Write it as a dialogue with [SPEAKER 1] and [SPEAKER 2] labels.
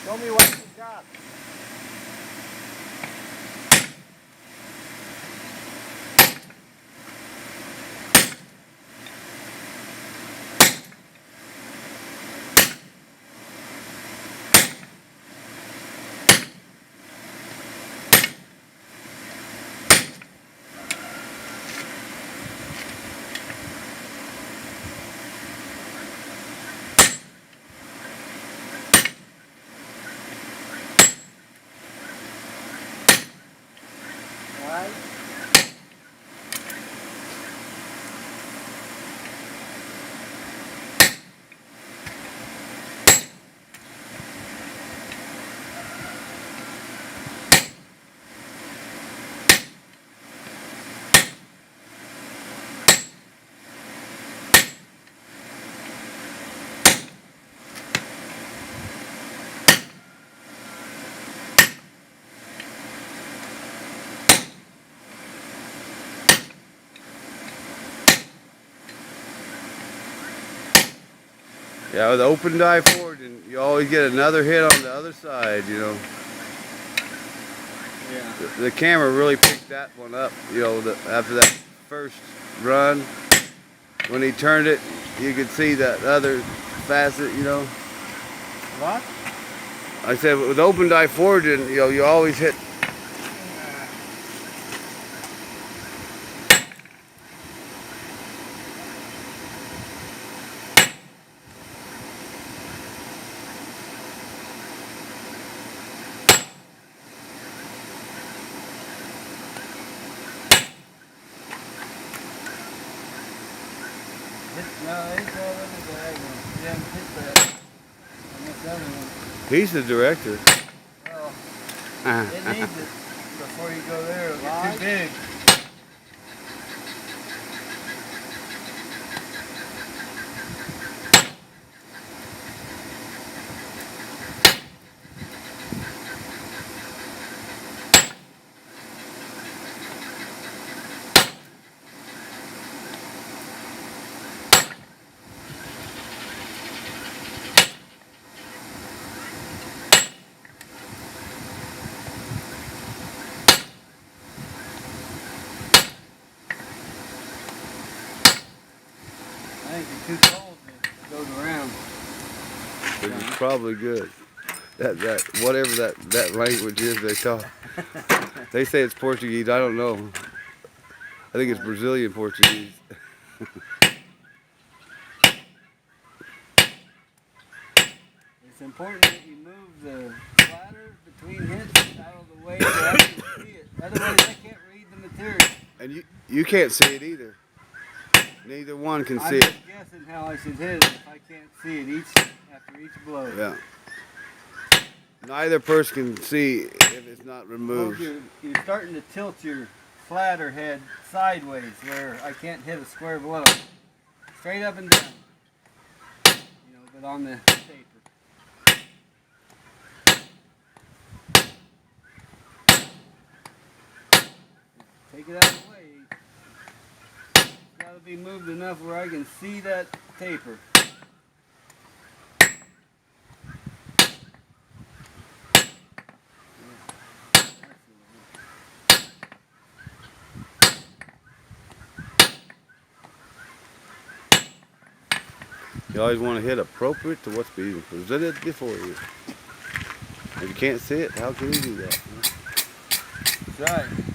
[SPEAKER 1] Show me what you got. Right.
[SPEAKER 2] Yeah, with open die forward, and you always get another hit on the other side, you know.
[SPEAKER 1] Yeah.
[SPEAKER 2] The camera really picked that one up, you know, after that first run. When he turned it, you could see that other facet, you know.
[SPEAKER 1] What?
[SPEAKER 2] I said with open die forward, and you know, you always hit.
[SPEAKER 1] No, it's all in the diagonal. You haven't hit that. And this other one.
[SPEAKER 2] He's the director.
[SPEAKER 1] Well, it needs it before you go there. It'll get too big. I think it's too cold to go around.
[SPEAKER 2] It's probably good. That whatever that language is they talk. They say it's Portuguese. I don't know. I think it's Brazilian Portuguese.
[SPEAKER 1] It's important that you move the splatter between hits out of the way so I can see it. Otherwise, I can't read the material.
[SPEAKER 2] And you can't see it either. Neither one can see
[SPEAKER 1] I'm
[SPEAKER 2] it.
[SPEAKER 1] just guessing how I should hit it if I can't see it after each blow.
[SPEAKER 2] Yeah. Neither person can see if it's not removed.
[SPEAKER 1] Well, you're starting to tilt your flatter head sideways where I can't hit a square blow. Straight up and down. You know, but on the taper. Take it out of the way. It's got to be moved enough where I can see that taper.
[SPEAKER 2] You always want to hit appropriate to what's being presented before you. If you can't see it, how can you do that?
[SPEAKER 1] That's right.